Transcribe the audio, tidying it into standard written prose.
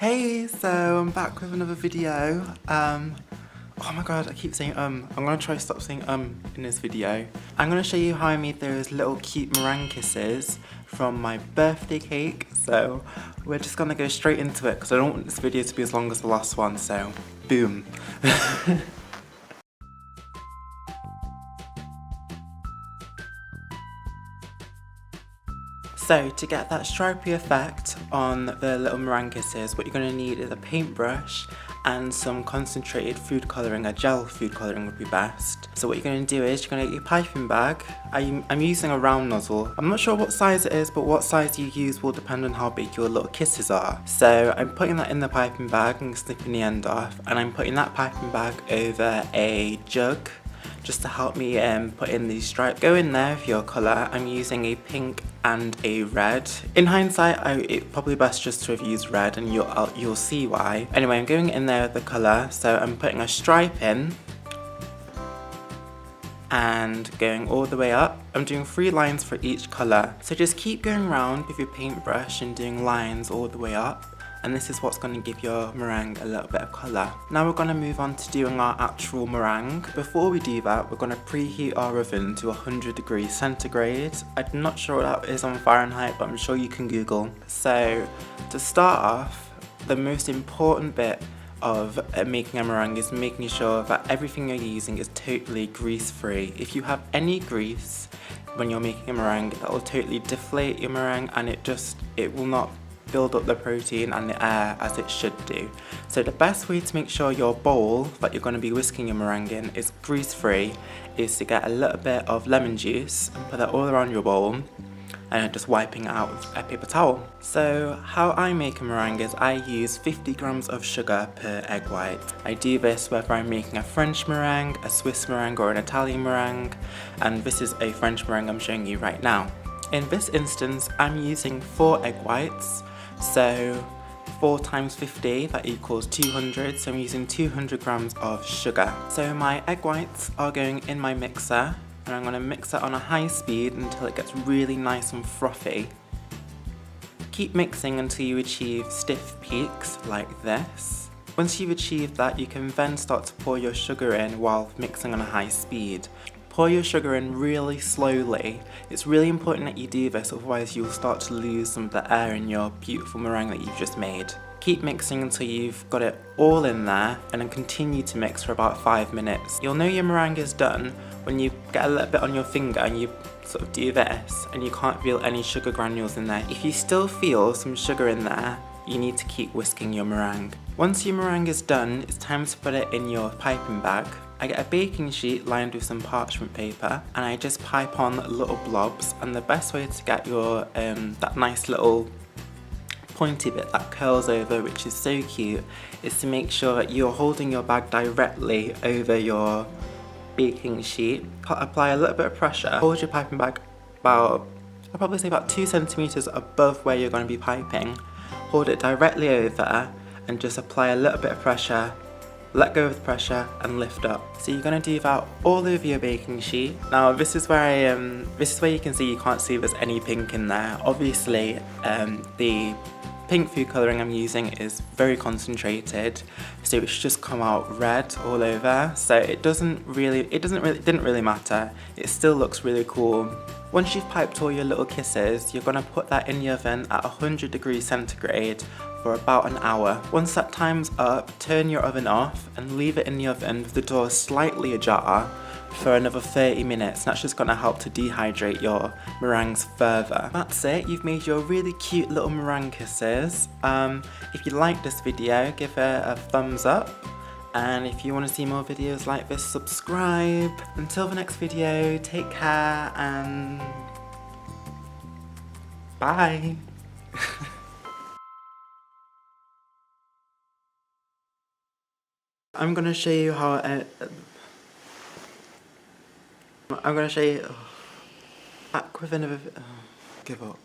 Hey, so I'm back with another video. Oh my god, I keep saying I'm gonna try to stop saying in this video. I'm gonna show you how I made those little cute meringue kisses from my birthday cake. So we're just gonna go straight into it because I don't want this video to be as long as the last one, so boom. So to get that stripy effect on the little meringue kisses, what you're going to need is a paintbrush and some concentrated food colouring. A gel food colouring would be best. So what you're going to do is you're going to get your piping bag. I'm using a round nozzle. I'm not sure what size it is, but what size you use will depend on how big your little kisses are. So I'm putting that in the piping bag and snipping the end off, and I'm putting that piping bag over a jug just to help me put in these stripes. Go in there with your colour. I'm using a pink and a red. In hindsight, it's probably best just to have used red, and you'll see why. Anyway, I'm going in there with the colour, so I'm putting a stripe in and going all the way up. I'm doing 3 lines for each colour. So just keep going around with your paintbrush and doing lines all the way up. And this is what's going to give your meringue a little bit of colour. Now we're going to move on to doing our actual meringue. Before we do that, we're going to preheat our oven to 100 degrees centigrade. I'm not sure what that is on Fahrenheit, but I'm sure you can Google. So to start off, the most important bit of making a meringue is making sure that everything you're using is totally grease-free. If you have any grease when you're making a meringue, that will totally deflate your meringue, and it will not build up the protein and the air as it should do. So the best way to make sure your bowl that you're going to be whisking your meringue in is grease-free is to get a little bit of lemon juice and put that all around your bowl, and just wiping it out with a paper towel. So how I make a meringue is I use 50 grams of sugar per egg white. I do this whether I'm making a French meringue, a Swiss meringue, or an Italian meringue, and this is a French meringue I'm showing you right now. In this instance, I'm using 4 egg whites. So 4 times 50, that equals 200, so I'm using 200 grams of sugar. So my egg whites are going in my mixer, and I'm going to mix it on a high speed until it gets really nice and frothy. Keep mixing until you achieve stiff peaks like this. Once you've achieved that, you can then start to pour your sugar in while mixing on a high speed. Pour your sugar in really slowly. It's really important that you do this, otherwise you'll start to lose some of the air in your beautiful meringue that you've just made. Keep mixing until you've got it all in there, and then continue to mix for about 5 minutes. You'll know your meringue is done when you get a little bit on your finger and you sort of do this and you can't feel any sugar granules in there. If you still feel some sugar in there, you need to keep whisking your meringue. Once your meringue is done, it's time to put it in your piping bag. I get a baking sheet lined with some parchment paper, and I just pipe on little blobs, and the best way to get your that nice little pointy bit that curls over, which is so cute, is to make sure that you're holding your bag directly over your baking sheet. Apply a little bit of pressure, hold your piping bag about, I'd probably say about 2 centimeters above where you're going to be piping. Hold it directly over and just apply a little bit of pressure. Let go of the pressure and lift up. So you're going to do that all over your baking sheet. Now this is where you can see you can't see there's any pink in there. Obviously the pink food colouring I'm using is very concentrated, so it should just come out red all over. So it didn't really matter. It still looks really cool. Once you've piped all your little kisses, you're going to put that in the oven at 100 degrees centigrade for about an hour. Once that time's up, turn your oven off and leave it in the oven with the door slightly ajar for another 30 minutes. That's just going to help to dehydrate your meringues further. That's it, you've made your really cute little meringue kisses. If you like this video, give it a thumbs up. And if you want to see more videos like this, subscribe. Until the next video, take care and bye. I'm gonna show you how I'm gonna show you back with another give up.